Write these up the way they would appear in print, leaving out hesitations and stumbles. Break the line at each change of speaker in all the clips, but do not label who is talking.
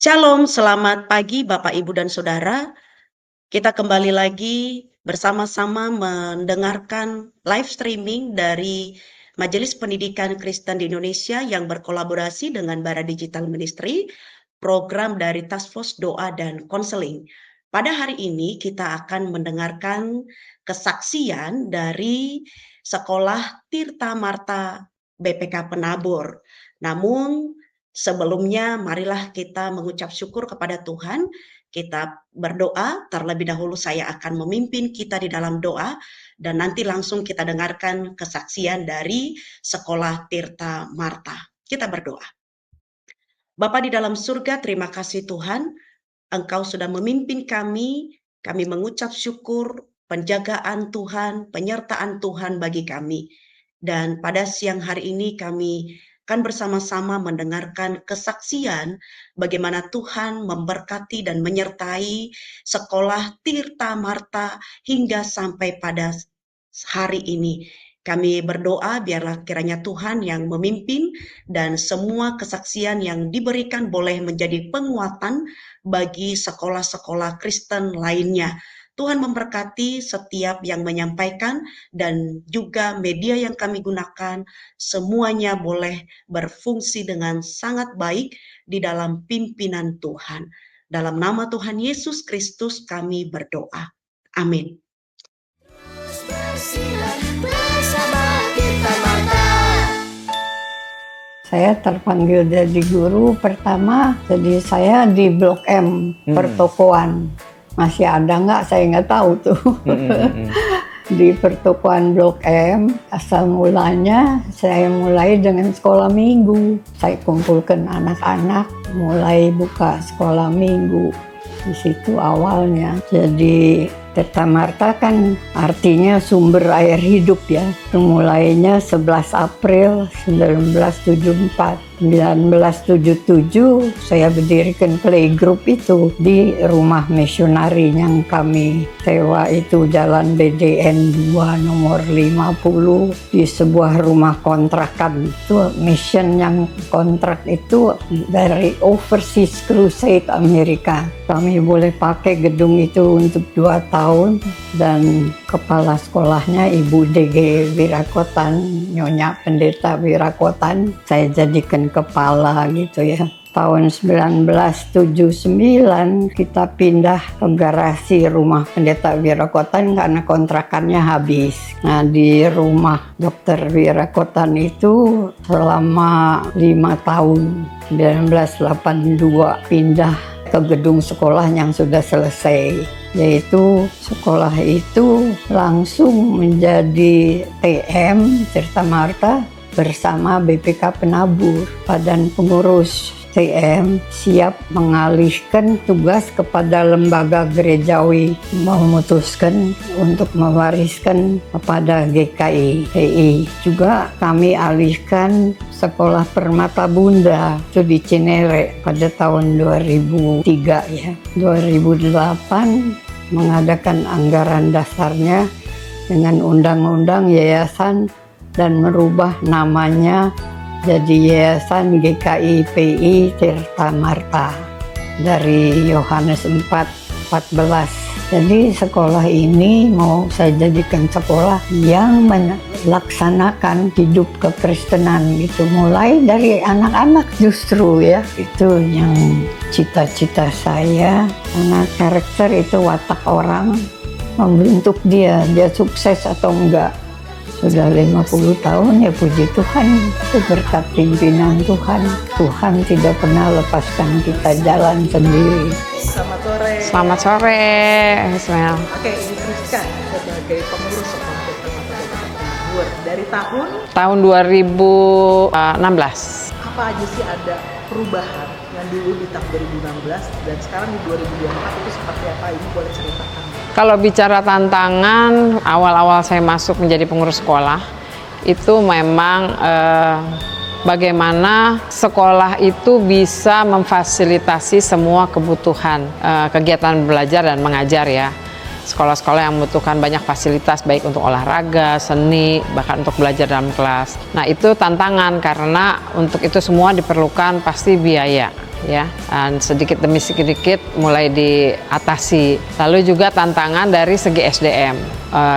Shalom, selamat pagi Bapak, Ibu, dan Saudara. Kita kembali lagi bersama-sama mendengarkan live streaming dari Majelis Pendidikan Kristen di Indonesia yang berkolaborasi dengan Bara Digital Ministry, program dari Task Force Doa dan Konseling. Pada hari ini kita akan mendengarkan kesaksian dari Sekolah Tirta Marta BPK Penabur. Namun sebelumnya marilah kita mengucap syukur kepada Tuhan. Kita berdoa, terlebih dahulu saya akan memimpin kita di dalam doa, dan nanti langsung kita dengarkan kesaksian dari Sekolah Tirta Marta. Kita berdoa. Bapa di dalam surga, terima kasih Tuhan, Engkau sudah memimpin kami mengucap syukur, penjagaan Tuhan, penyertaan Tuhan bagi kami. Dan pada siang hari ini kami akan bersama-sama mendengarkan kesaksian bagaimana Tuhan memberkati dan menyertai Sekolah Tirta Marta hingga sampai pada hari ini. Kami berdoa biarlah kiranya Tuhan yang memimpin dan semua kesaksian yang diberikan boleh menjadi penguatan bagi sekolah-sekolah Kristen lainnya. Tuhan memberkati setiap yang menyampaikan dan juga media yang kami gunakan, semuanya boleh berfungsi dengan sangat baik di dalam pimpinan Tuhan. Dalam nama Tuhan Yesus Kristus kami berdoa. Amin.
Saya terpanggil jadi guru pertama, jadi saya di Blok M, pertokoan. Masih ada nggak? Saya nggak tahu tuh. Di pertokoan Blok M, asal mulanya saya mulai dengan sekolah minggu. Saya kumpulkan anak-anak, mulai buka sekolah minggu. Di situ awalnya. Jadi Tirta Marta kan artinya sumber air hidup ya. Mulainya 11 April 1974. 1977 saya berdirikan playgroup itu di rumah misionari yang kami sewa itu Jalan BDN 2 nomor 50 di sebuah rumah kontrakan. Itu mission yang kontrak itu dari Overseas Crusade Amerika. Kami boleh pakai gedung itu untuk 2 tahun dan kepala sekolahnya Ibu DG Wirakotan, Nyonya Pendeta Wirakotan. Saya jadikan kepala gitu ya. Tahun 1979 kita pindah ke garasi rumah Pendeta Wirakotan karena kontrakannya habis. Nah di rumah Dr. Wirakotan itu selama 5 tahun, 1982 pindah ke gedung sekolah yang sudah selesai, yaitu sekolah itu langsung menjadi TM Tirta Marta bersama BPK Penabur. Badan pengurus TM siap mengalihkan tugas kepada lembaga gerejawi, memutuskan untuk mewariskan kepada GKI PI. Juga kami alihkan sekolah Permata Bunda itu di Cinere pada tahun 2003 ya. 2008 mengadakan anggaran dasarnya dengan undang-undang yayasan dan merubah namanya jadi Yayasan GKI PI Tirta Marta dari Yohanes 4:14. Jadi sekolah ini mau saya jadikan sekolah yang melaksanakan hidup kekristenan gitu, mulai dari anak-anak justru ya. Itu yang cita-cita saya, karena karakter itu watak orang membentuk dia sukses atau enggak. Sudah 50 tahun ya puji Tuhan, itu berkat pimpinan Tuhan. Tuhan tidak pernah lepaskan kita jalan sendiri.
Selamat sore.
Selamat sore, Ismail.
Oke, ini Priska sebagai pengurus sekolah Tirta Marta Penabur dari
Tahun 2016.
apa aja sih ada perubahan yang dulu di tahun 2016 dan sekarang di 2024 itu seperti apa? Ini boleh ceritakan.
Kalau bicara tantangan, awal-awal saya masuk menjadi pengurus sekolah, itu memang bagaimana sekolah itu bisa memfasilitasi semua kebutuhan kegiatan belajar dan mengajar ya. Sekolah-sekolah yang membutuhkan banyak fasilitas baik untuk olahraga, seni, bahkan untuk belajar dalam kelas. Nah itu tantangan karena untuk itu semua diperlukan pasti biaya. ya, dan sedikit demi sedikit mulai diatasi. Lalu juga tantangan dari segi SDM,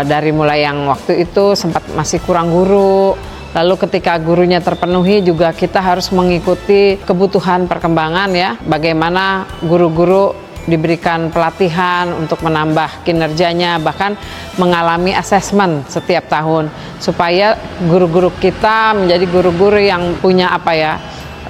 dari mulai yang waktu itu sempat masih kurang guru, lalu ketika gurunya terpenuhi juga kita harus mengikuti kebutuhan perkembangan ya, bagaimana guru-guru diberikan pelatihan untuk menambah kinerjanya, bahkan mengalami asesmen setiap tahun supaya guru-guru kita menjadi guru-guru yang punya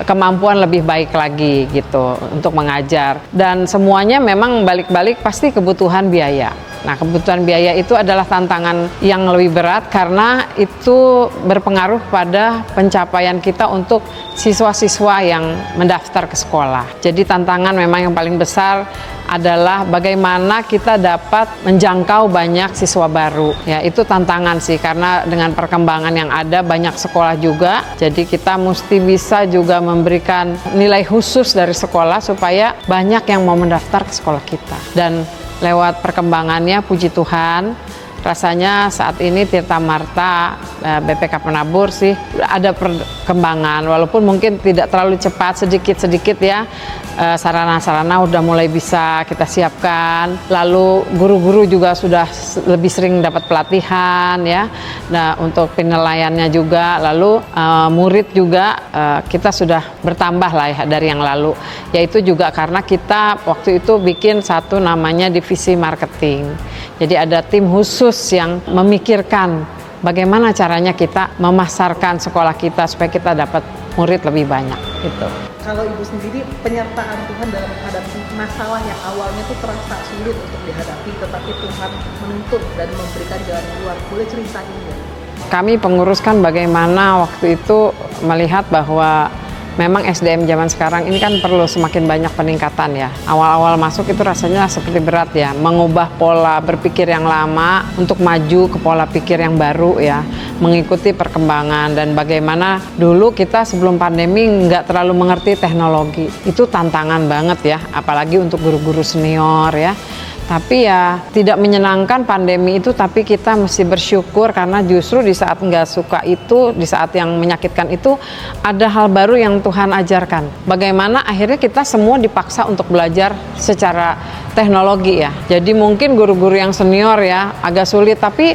kemampuan lebih baik lagi gitu untuk mengajar. Dan semuanya memang balik-balik pasti kebutuhan biaya. Nah, kebutuhan biaya itu adalah tantangan yang lebih berat karena itu berpengaruh pada pencapaian kita untuk siswa-siswa yang mendaftar ke sekolah. Jadi tantangan memang yang paling besar adalah bagaimana kita dapat menjangkau banyak siswa baru. Ya, itu tantangan sih karena dengan perkembangan yang ada banyak sekolah juga. Jadi kita mesti bisa juga memberikan nilai khusus dari sekolah supaya banyak yang mau mendaftar ke sekolah kita. Dan lewat perkembangannya, puji Tuhan, rasanya saat ini Tirta Marta BPK Penabur sih ada perkembangan, walaupun mungkin tidak terlalu cepat, sedikit-sedikit ya. Sarana-sarana udah mulai bisa kita siapkan, lalu guru-guru juga sudah lebih sering dapat pelatihan ya. Nah, untuk penilaiannya juga, lalu murid juga kita sudah bertambah lah ya dari yang lalu, yaitu juga karena kita waktu itu bikin satu namanya divisi marketing. Jadi ada tim khusus yang memikirkan bagaimana caranya kita memasarkan sekolah kita supaya kita dapat murid lebih banyak gitu.
Kalau Ibu sendiri, penyertaan Tuhan dalam menghadapi masalah yang awalnya tuh terasa sulit untuk dihadapi, tetapi Tuhan menuntun dan memberikan jalan keluar. Boleh ceritain ya?
Kami pengurus kan bagaimana waktu itu melihat bahwa memang SDM zaman sekarang ini kan perlu semakin banyak peningkatan ya. Awal-awal masuk itu rasanya seperti berat ya, mengubah pola berpikir yang lama untuk maju ke pola pikir yang baru ya, mengikuti perkembangan. Dan bagaimana dulu kita sebelum pandemi nggak terlalu mengerti teknologi, itu tantangan banget ya, apalagi untuk guru-guru senior ya. Tapi ya tidak menyenangkan pandemi itu, tapi kita mesti bersyukur karena justru di saat nggak suka itu, di saat yang menyakitkan itu, ada hal baru yang Tuhan ajarkan. Bagaimana akhirnya kita semua dipaksa untuk belajar secara teknologi ya. Jadi mungkin guru-guru yang senior ya agak sulit, tapi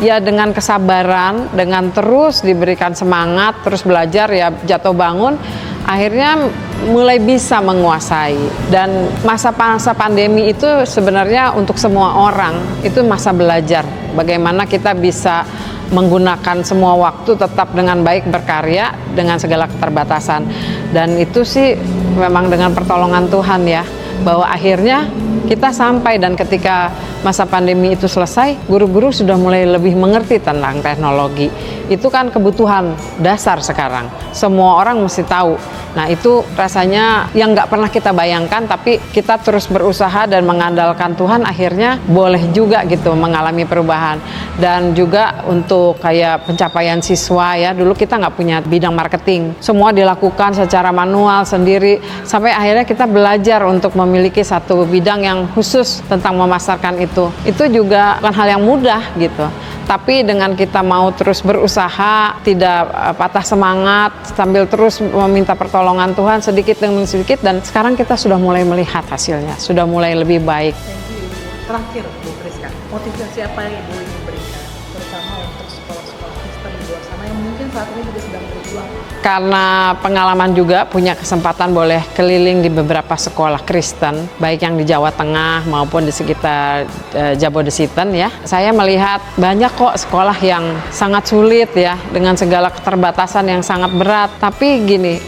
ya dengan kesabaran, dengan terus diberikan semangat, terus belajar ya jatuh bangun, akhirnya mulai bisa menguasai. Dan masa pandemi itu sebenarnya untuk semua orang itu masa belajar. Bagaimana kita bisa menggunakan semua waktu tetap dengan baik berkarya dengan segala keterbatasan. Dan itu sih memang dengan pertolongan Tuhan ya, bahwa akhirnya kita sampai, dan ketika masa pandemi itu selesai, guru-guru sudah mulai lebih mengerti tentang teknologi. Itu kan kebutuhan dasar sekarang. Semua orang mesti tahu. Nah, itu rasanya yang nggak pernah kita bayangkan, tapi kita terus berusaha dan mengandalkan Tuhan, akhirnya boleh juga gitu mengalami perubahan. Dan juga untuk kayak pencapaian siswa ya, dulu kita nggak punya bidang marketing. Semua dilakukan secara manual sendiri, sampai akhirnya kita belajar untuk memiliki satu bidang yang khusus tentang memasarkan itu. Itu juga bukan hal yang mudah gitu. Tapi dengan kita mau terus berusaha, tidak patah semangat, sambil terus meminta pertolongan Tuhan sedikit demi sedikit, dan sekarang kita sudah mulai melihat hasilnya, sudah mulai lebih baik.
Thank you. Terakhir Bu Priska, motivasi apa yang Ibu ingin berikan, terutama untuk sekolah-sekolah Kristen di luar sana yang mungkin saat ini juga sedang berjuang?
Karena pengalaman juga punya kesempatan boleh keliling di beberapa sekolah Kristen, baik yang di Jawa Tengah maupun di sekitar Jabodesitan ya. Saya melihat banyak kok sekolah yang sangat sulit ya, dengan segala keterbatasan yang sangat berat. Tapi gini,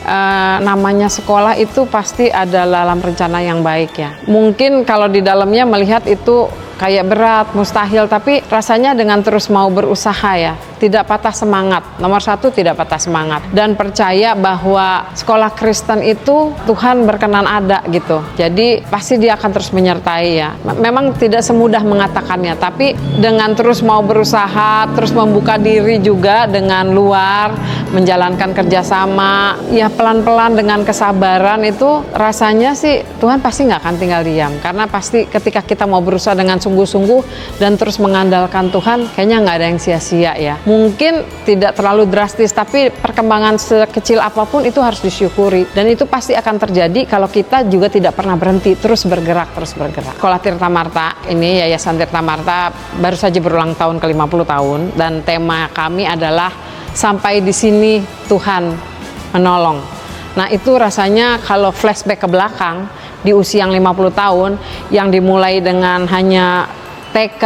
namanya sekolah itu pasti ada dalam rencana yang baik ya. Mungkin kalau di dalamnya melihat itu kayak berat, mustahil, tapi rasanya dengan terus mau berusaha ya, tidak patah semangat. Nomor satu, tidak patah semangat, dan percaya bahwa sekolah Kristen itu Tuhan berkenan ada gitu. Jadi pasti Dia akan terus menyertai ya. Memang tidak semudah mengatakannya, tapi dengan terus mau berusaha, terus membuka diri juga dengan luar, menjalankan kerjasama, ya pelan-pelan dengan kesabaran, itu rasanya sih Tuhan pasti nggak akan tinggal diam. Karena pasti ketika kita mau berusaha dengan sungguh-sungguh dan terus mengandalkan Tuhan, kayaknya nggak ada yang sia-sia ya. mungkin tidak terlalu drastis, tapi perkembangan sekecil apapun itu harus disyukuri. Dan itu pasti akan terjadi kalau kita juga tidak pernah berhenti, terus bergerak. Sekolah Tirta Marta ini, Yayasan Tirta Marta baru saja berulang tahun ke-50 tahun, dan tema kami adalah sampai di sini Tuhan menolong. Nah, itu rasanya kalau flashback ke belakang di usia yang 50 tahun yang dimulai dengan hanya TK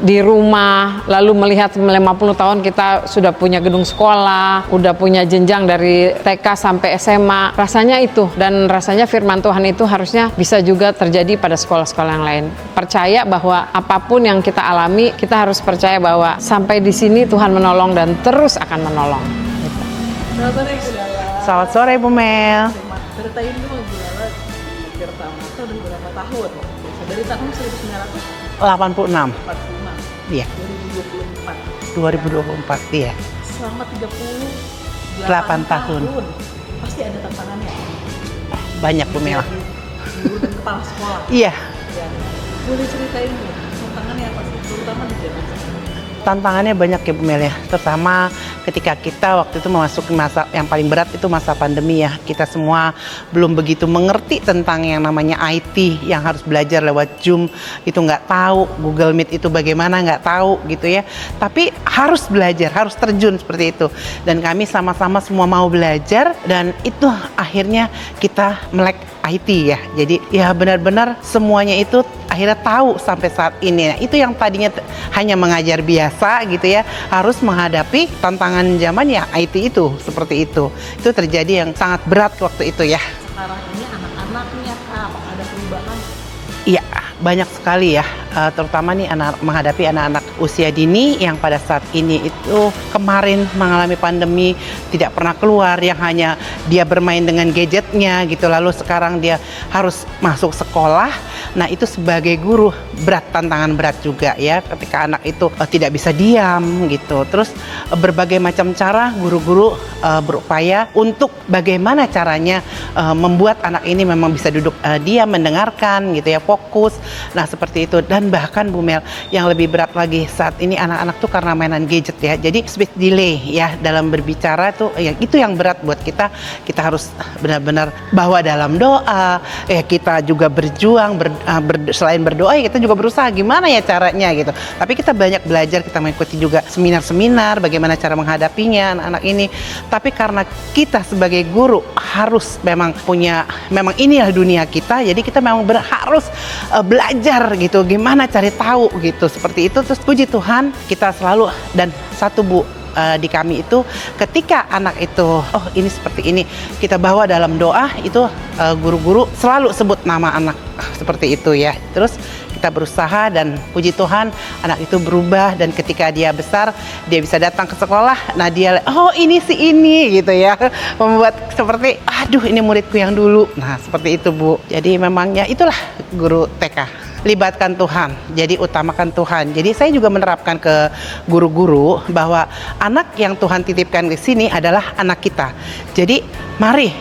di rumah, lalu melihat 50 tahun kita sudah punya gedung sekolah, udah punya jenjang dari TK sampai SMA, rasanya itu, dan rasanya firman Tuhan itu harusnya bisa juga terjadi pada sekolah-sekolah yang lain. Percaya bahwa apapun yang kita alami, kita harus percaya bahwa sampai di sini Tuhan menolong dan terus akan menolong.
Selamat sore Bu Mel.
Ceritain dong Bu Lala di Tirta Marta udah berapa tahun? Dari tahun 1900
86.
45,
Iya.
2024.
2024, iya.
Selama
8 tahun.
Pasti ada tantangannya.
Banyak Bu Mel.
Guru dan kepala sekolah.
Iya.
Ya. Boleh ceritain Bu, tantangannya apa sih? Terutama di zaman sekarang.
Tantangannya banyak ya Bu Mel ya, terutama ketika kita waktu itu memasuki masa yang paling berat itu masa pandemi ya. Kita semua belum begitu mengerti tentang yang namanya IT, yang harus belajar lewat Zoom itu nggak tahu, Google Meet itu bagaimana nggak tahu gitu ya. Tapi harus belajar, harus terjun seperti itu. Dan kami sama-sama semua mau belajar, dan itu akhirnya kita melek IT ya. Jadi ya benar-benar semuanya itu akhirnya tahu sampai saat ini. Nah, itu yang tadinya hanya mengajar biasa gitu ya, harus menghadapi tantangan zaman ya IT itu, seperti itu. Itu terjadi yang sangat berat waktu itu ya.
Sekarang ini anak-anaknya apakah ada perubahan?
Iya, banyak sekali ya, terutama nih menghadapi anak-anak usia dini yang pada saat ini itu kemarin mengalami pandemi, tidak pernah keluar, yang hanya dia bermain dengan gadgetnya gitu, lalu sekarang dia harus masuk sekolah. Nah, itu sebagai guru berat, tantangan berat juga ya, ketika anak itu tidak bisa diam gitu. Terus berbagai macam cara guru-guru berupaya untuk bagaimana caranya membuat anak ini memang bisa duduk diam, mendengarkan gitu ya, fokus. Nah, seperti itu. Dan bahkan Bu Mel, yang lebih berat lagi saat ini anak-anak tuh karena mainan gadget ya, jadi speech delay ya dalam berbicara tuh, itu yang berat buat kita. Kita harus benar-benar bawa dalam doa ya, kita juga berjuang selain berdoa ya, kita juga berusaha gimana ya caranya gitu. Tapi kita banyak belajar, kita mengikuti juga seminar-seminar bagaimana cara menghadapinya anak-anak ini. Tapi karena kita sebagai guru harus memang inilah dunia kita, jadi kita memang harus belajar gitu, gimana cari tahu gitu, seperti itu. Terus puji Tuhan kita selalu, dan satu Bu, di kami itu ketika anak itu ini seperti ini, kita bawa dalam doa itu, guru-guru selalu sebut nama anak seperti itu ya. Terus kita berusaha, dan puji Tuhan anak itu berubah, dan ketika dia besar dia bisa datang ke sekolah. Nah, dia ini si ini gitu ya, membuat seperti aduh ini muridku yang dulu. Nah, seperti itu Bu. Jadi memangnya itulah guru TK. Libatkan Tuhan, jadi utamakan Tuhan. Jadi saya juga menerapkan ke guru-guru bahwa anak yang Tuhan titipkan di sini adalah anak kita. Jadi mari,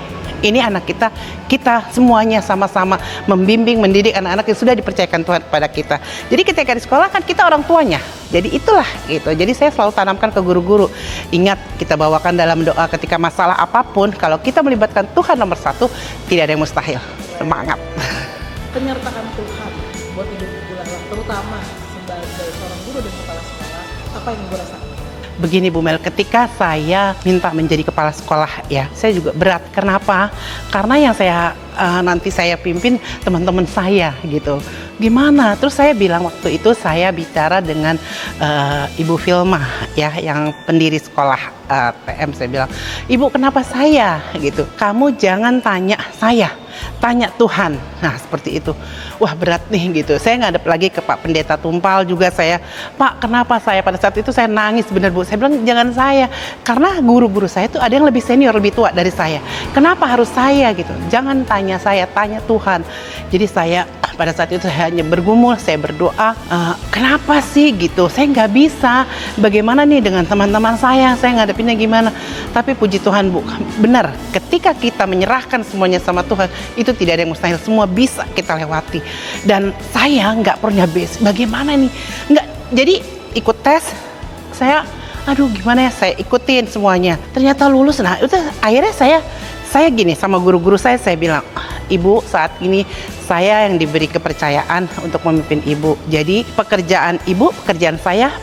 ini anak kita, kita semuanya sama-sama membimbing, mendidik anak-anak yang sudah dipercayakan Tuhan kepada kita. Jadi ketika di sekolah kan kita orang tuanya. Jadi itulah gitu. Jadi saya selalu tanamkan ke guru-guru. Ingat, kita bawakan dalam doa ketika masalah apapun, kalau kita melibatkan Tuhan nomor 1, tidak ada yang mustahil. Semangat.
Penyertaan Tuhan buat hidup Bu Lala, terutama sebagai seorang guru dan kepala sekolah, apa yang Ibu rasakan?
Begini Bu Mel, ketika saya minta menjadi kepala sekolah ya, saya juga berat. Kenapa? Karena yang nanti saya pimpin teman-teman saya gitu. Gimana? Terus saya bilang waktu itu saya bicara dengan Ibu Filma ya, yang pendiri sekolah TM. Saya bilang, Ibu kenapa saya gitu? Kamu jangan tanya saya, tanya Tuhan. Nah, seperti itu. Wah, berat nih gitu. Saya ngadep lagi ke Pak Pendeta Tumpal juga, saya, Pak kenapa saya? Pada saat itu saya nangis bener Bu. Saya bilang jangan saya, karena guru-guru saya itu ada yang lebih senior, lebih tua dari saya. Kenapa harus saya gitu? Jangan tanya saya, tanya Tuhan. Jadi saya pada saat itu saya hanya bergumul, saya berdoa, kenapa sih gitu? Saya nggak bisa. Bagaimana nih dengan teman-teman saya ngadepinnya gimana? Tapi puji Tuhan Bu, benar. Ketika kita menyerahkan semuanya sama Tuhan, itu tidak ada yang mustahil. Semua bisa kita lewati. Dan saya nggak pernah base. Bagaimana nih? Nggak. Jadi ikut tes, saya aduh gimana ya, saya ikutin semuanya. Ternyata lulus. Nah itu akhirnya saya gini sama guru-guru saya bilang, Ibu, saat ini saya yang diberi kepercayaan untuk memimpin Ibu. Jadi pekerjaan Ibu, pekerjaan saya,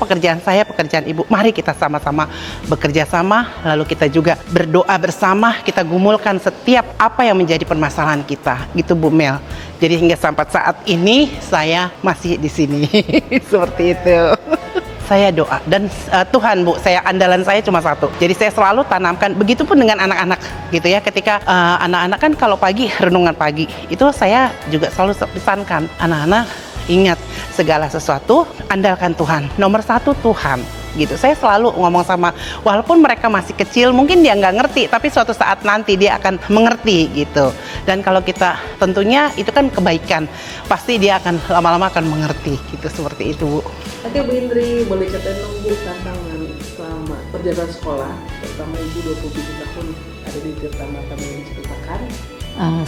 pekerjaan Ibu. Mari kita sama-sama bekerja sama, lalu kita juga berdoa bersama, kita gumulkan setiap apa yang menjadi permasalahan kita. Gitu Bu Mel. Jadi hingga sampai saat ini saya masih di sini. Seperti itu. Saya doa dan Tuhan Bu, andalan saya cuma satu. Jadi saya selalu tanamkan, begitupun dengan anak-anak gitu ya. Ketika anak-anak kan kalau pagi renungan pagi, itu saya juga selalu pesankan anak-anak, ingat segala sesuatu andalkan Tuhan. Nomor satu Tuhan. Gitu. Saya selalu ngomong sama, walaupun mereka masih kecil, mungkin dia nggak ngerti, tapi suatu saat nanti dia akan mengerti gitu. Dan kalau kita tentunya itu kan kebaikan, pasti dia akan lama-lama akan mengerti gitu, seperti itu Bu.
Oke Bu Indri, boleh ceritain dong Bu tantangan selama perjalanan sekolah, terutama Ibu 27 tahun ada di Tirta Marta yang diceritakan.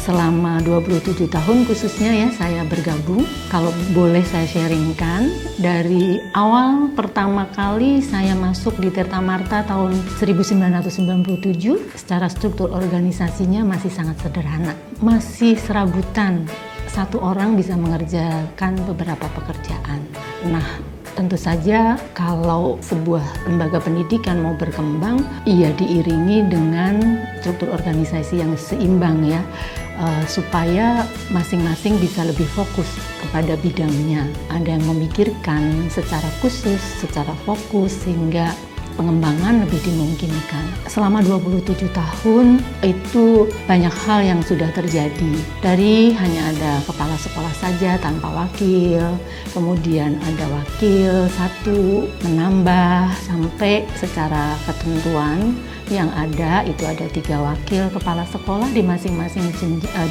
Selama 27 tahun khususnya ya saya bergabung. Kalau boleh saya sharingkan, dari awal pertama kali saya masuk di Tirta Marta tahun 1997, secara struktur organisasinya masih sangat sederhana. Masih serabutan, satu orang bisa mengerjakan beberapa pekerjaan. Nah, tentu saja kalau sebuah lembaga pendidikan mau berkembang, ia diiringi dengan struktur organisasi yang seimbang ya, supaya masing-masing bisa lebih fokus kepada bidangnya. Ada yang memikirkan secara khusus, secara fokus, sehingga pengembangan lebih dimungkinkan. Selama 27 tahun itu banyak hal yang sudah terjadi. Dari hanya ada kepala sekolah saja tanpa wakil, kemudian ada wakil satu, menambah sampai secara ketentuan yang ada itu ada 3 wakil kepala sekolah di masing-masing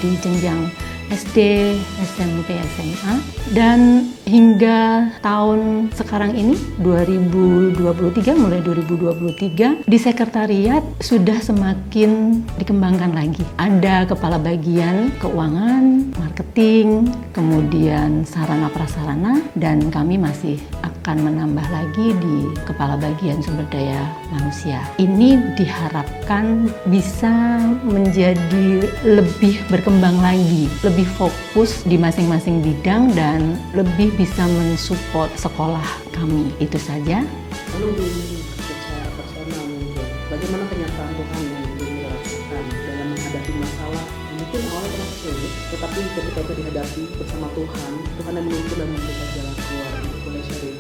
di jenjang SD, SMP, SMA, dan hingga tahun sekarang ini 2023, mulai 2023 di sekretariat sudah semakin dikembangkan lagi. Ada kepala bagian keuangan, marketing, kemudian sarana prasarana, dan kami masih akan menambah lagi di kepala bagian sumber daya manusia. Ini diharapkan bisa menjadi lebih berkembang lagi, lebih fokus di masing-masing bidang dan lebih bisa mensupport sekolah kami. Itu saja.
Lalu secara personal mungkin, bagaimana penyataan Tuhan yang dirasakan dalam menghadapi masalah mungkin awalnya terasa sulit, tetapi ketika itu dihadapi bersama Tuhan yang menuntun dan memberikan jalan keluar. Boleh sharing?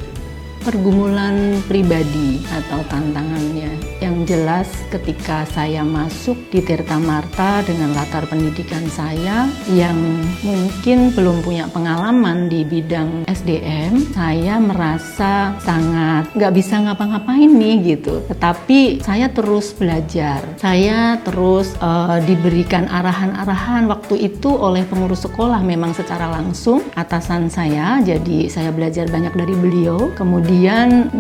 Pergumulan pribadi atau tantangannya yang jelas ketika saya masuk di Tirta Marta dengan latar pendidikan saya yang mungkin belum punya pengalaman di bidang SDM, saya merasa sangat nggak bisa ngapa-ngapain nih gitu. Tetapi saya terus belajar, saya terus diberikan arahan-arahan waktu itu oleh pengurus sekolah memang secara langsung atasan saya, jadi saya belajar banyak dari beliau. Kemudian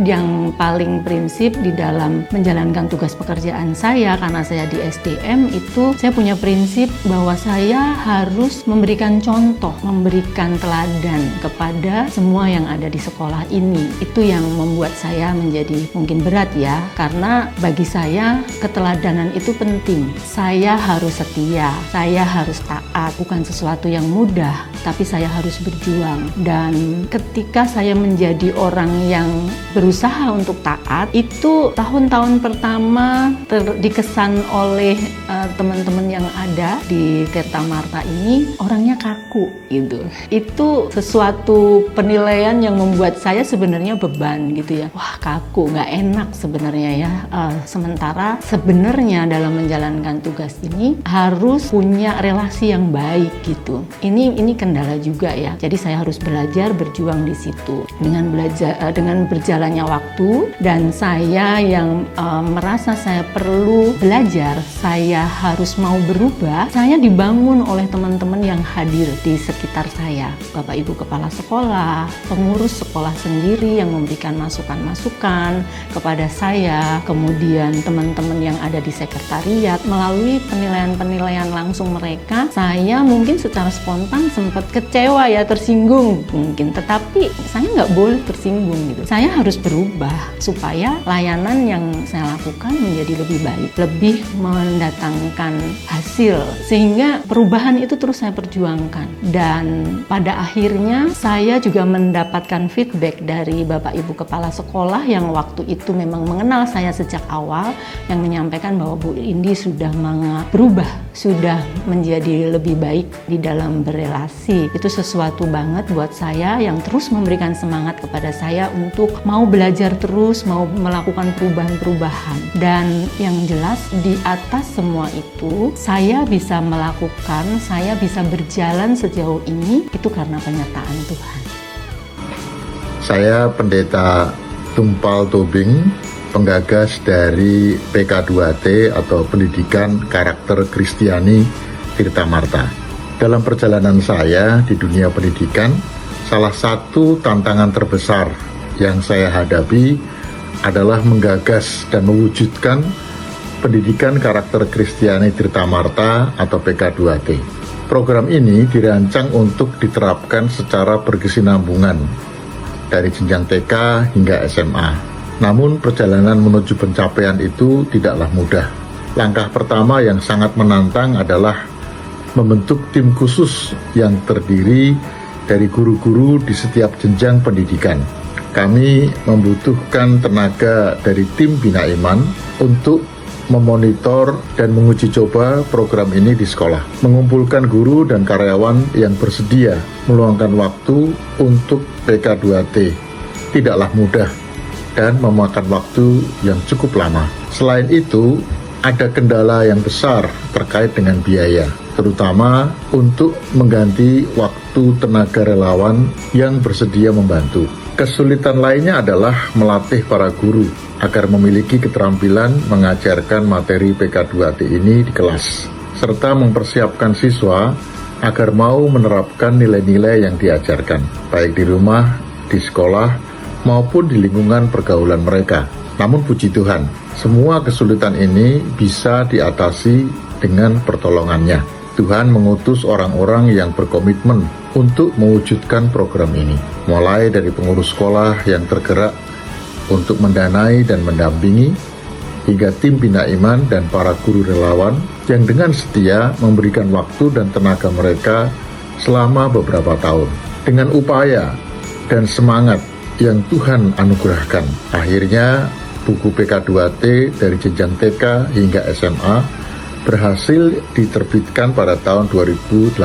yang paling prinsip di dalam menjalankan tugas pekerjaan saya, karena saya di SDM itu saya punya prinsip bahwa saya harus memberikan contoh, memberikan teladan kepada semua yang ada di sekolah ini. Itu yang membuat saya menjadi mungkin berat ya, karena bagi saya keteladanan itu penting. Saya harus setia, saya harus taat, bukan sesuatu yang mudah, tapi saya harus berjuang. Dan ketika saya menjadi orang yang berusaha untuk taat, itu tahun-tahun pertama dikesan oleh teman-teman yang ada di Tirta Marta ini orangnya kaku gitu. Itu sesuatu penilaian yang membuat saya sebenarnya beban gitu ya. Wah, kaku, nggak enak sebenarnya ya. Sementara sebenarnya dalam menjalankan tugas ini harus punya relasi yang baik gitu. Ini kendala juga ya. Jadi saya harus belajar berjuang di situ. Dengan berjalannya waktu dan saya yang merasa saya perlu belajar, saya harus mau berubah, saya dibangun oleh teman-teman yang hadir di sekitar saya. Bapak Ibu Kepala Sekolah, pengurus sekolah sendiri yang memberikan masukan-masukan kepada saya, kemudian teman-teman yang ada di sekretariat. Melalui penilaian-penilaian langsung mereka, saya mungkin secara spontan sempat kecewa ya, tersinggung mungkin, tetapi saya nggak boleh tersinggung gitu.
gitu. Saya harus berubah supaya layanan yang saya lakukan menjadi lebih baik, lebih mendatangkan hasil, sehingga perubahan itu terus saya perjuangkan. Dan pada akhirnya saya juga mendapatkan feedback dari Bapak Ibu Kepala Sekolah yang waktu itu memang mengenal saya sejak awal, yang menyampaikan bahwa Bu Indi sudah berubah, sudah menjadi lebih baik di dalam berelasi. Itu sesuatu banget buat saya yang terus memberikan semangat kepada saya untuk mau belajar terus, mau melakukan perubahan-perubahan. Dan yang jelas di atas semua itu, saya bisa melakukan, saya bisa berjalan sejauh ini, itu karena penyertaan Tuhan.
Saya Pendeta Tumpal Tobing, penggagas dari PK2T atau Pendidikan Karakter Kristiani Tirta Marta. Dalam perjalanan saya di dunia pendidikan, salah satu tantangan terbesar yang saya hadapi adalah menggagas dan mewujudkan Pendidikan Karakter Kristiani Tirta Marta atau PK2T. Program ini dirancang untuk diterapkan secara berkesinambungan dari jenjang TK hingga SMA. Namun perjalanan menuju pencapaian itu tidaklah mudah. Langkah pertama yang sangat menantang adalah membentuk tim khusus yang terdiri dari guru-guru di setiap jenjang pendidikan. Kami membutuhkan tenaga dari tim Bina Iman untuk memonitor dan menguji coba program ini di sekolah. Mengumpulkan guru dan karyawan yang bersedia meluangkan waktu untuk PK2T tidaklah mudah dan memakan waktu yang cukup lama. Selain itu, ada kendala yang besar terkait dengan biaya, terutama untuk mengganti waktu tenaga relawan yang bersedia membantu. Kesulitan lainnya adalah melatih para guru agar memiliki keterampilan mengajarkan materi PK2T ini di kelas, serta mempersiapkan siswa agar mau menerapkan nilai-nilai yang diajarkan, baik di rumah, di sekolah, maupun di lingkungan pergaulan mereka. Namun puji Tuhan, semua kesulitan ini bisa diatasi dengan pertolongannya. Tuhan mengutus orang-orang yang berkomitmen untuk mewujudkan program ini. Mulai dari pengurus sekolah yang tergerak untuk mendanai dan mendampingi, hingga tim Bina Iman dan para guru relawan yang dengan setia memberikan waktu dan tenaga mereka selama beberapa tahun. Dengan upaya dan semangat yang Tuhan anugerahkan, akhirnya buku PK2T dari jenjang TK hingga SMA berhasil diterbitkan pada tahun 2018.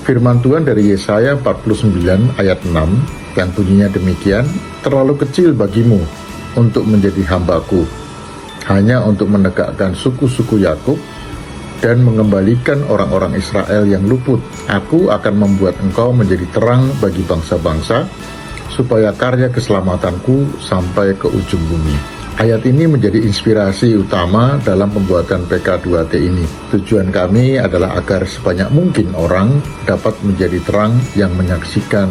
Firman Tuhan dari Yesaya 49 ayat 6 yang bunyinya demikian, "Terlalu kecil bagimu untuk menjadi hambaku, hanya untuk menegakkan suku-suku Yakub dan mengembalikan orang-orang Israel yang luput. Aku akan membuat engkau menjadi terang bagi bangsa-bangsa, supaya karya keselamatanku sampai ke ujung bumi." Ayat ini menjadi inspirasi utama dalam pembuatan PK2T ini. Tujuan kami adalah agar sebanyak mungkin orang dapat menjadi terang yang menyaksikan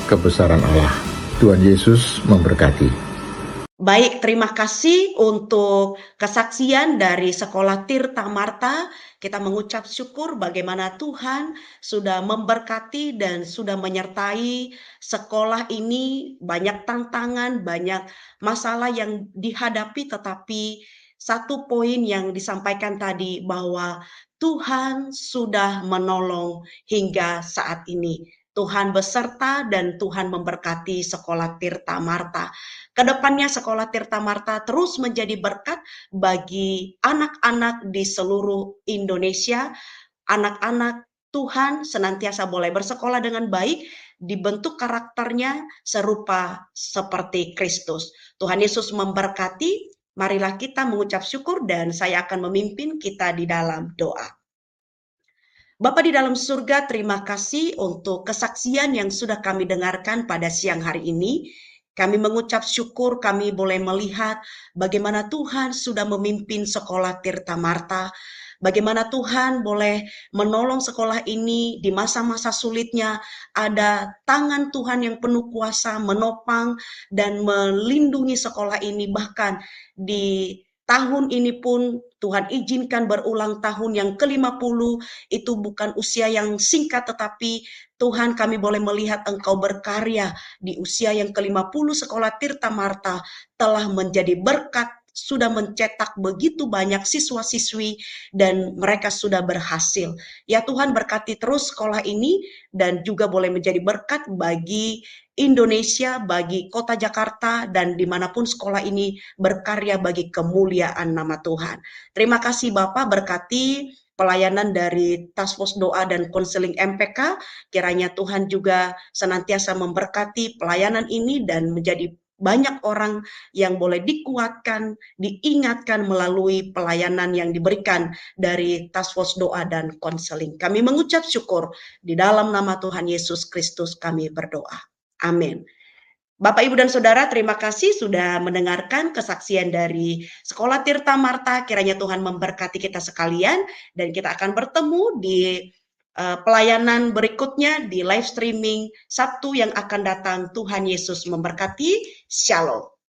kebesaran Allah. Tuhan Yesus memberkati.
Baik, terima kasih untuk kesaksian dari Sekolah Tirta Marta. Kita mengucap syukur bagaimana Tuhan sudah memberkati dan sudah menyertai sekolah ini. Banyak tantangan, banyak masalah yang dihadapi, tetapi satu poin yang disampaikan tadi bahwa Tuhan sudah menolong hingga saat ini. Tuhan beserta dan Tuhan memberkati Sekolah Tirta Marta. Kedepannya Sekolah Tirta Marta terus menjadi berkat bagi anak-anak di seluruh Indonesia. Anak-anak Tuhan senantiasa boleh bersekolah dengan baik, dibentuk karakternya serupa seperti Kristus. Tuhan Yesus memberkati. Marilah kita mengucap syukur dan saya akan memimpin kita di dalam doa. Bapa di dalam surga, terima kasih untuk kesaksian yang sudah kami dengarkan pada siang hari ini. Kami mengucap syukur kami boleh melihat bagaimana Tuhan sudah memimpin Sekolah Tirta Marta, bagaimana Tuhan boleh menolong sekolah ini di masa-masa sulitnya. Ada tangan Tuhan yang penuh kuasa menopang dan melindungi sekolah ini, bahkan di tahun ini pun Tuhan izinkan berulang tahun yang ke-50, itu bukan usia yang singkat, tetapi Tuhan, kami boleh melihat Engkau berkarya di usia yang ke-50. Sekolah Tirta Marta telah menjadi berkat, sudah mencetak begitu banyak siswa-siswi dan mereka sudah berhasil. Ya Tuhan, berkati terus sekolah ini dan juga boleh menjadi berkat bagi Indonesia, bagi kota Jakarta, dan dimanapun sekolah ini berkarya bagi kemuliaan nama Tuhan. Terima kasih Bapak, berkati pelayanan dari Task Force Doa dan Konseling MPK. Kiranya Tuhan juga senantiasa memberkati pelayanan ini dan menjadi banyak orang yang boleh dikuatkan, diingatkan melalui pelayanan yang diberikan dari Task Force Doa dan Konseling. Kami mengucap syukur di dalam nama Tuhan Yesus Kristus kami berdoa. Amin. Bapak, Ibu, dan Saudara, terima kasih sudah mendengarkan kesaksian dari Sekolah Tirta Marta. Kiranya Tuhan memberkati kita sekalian dan kita akan bertemu di pelayanan berikutnya di live streaming Sabtu yang akan datang. Tuhan Yesus memberkati. Shalom.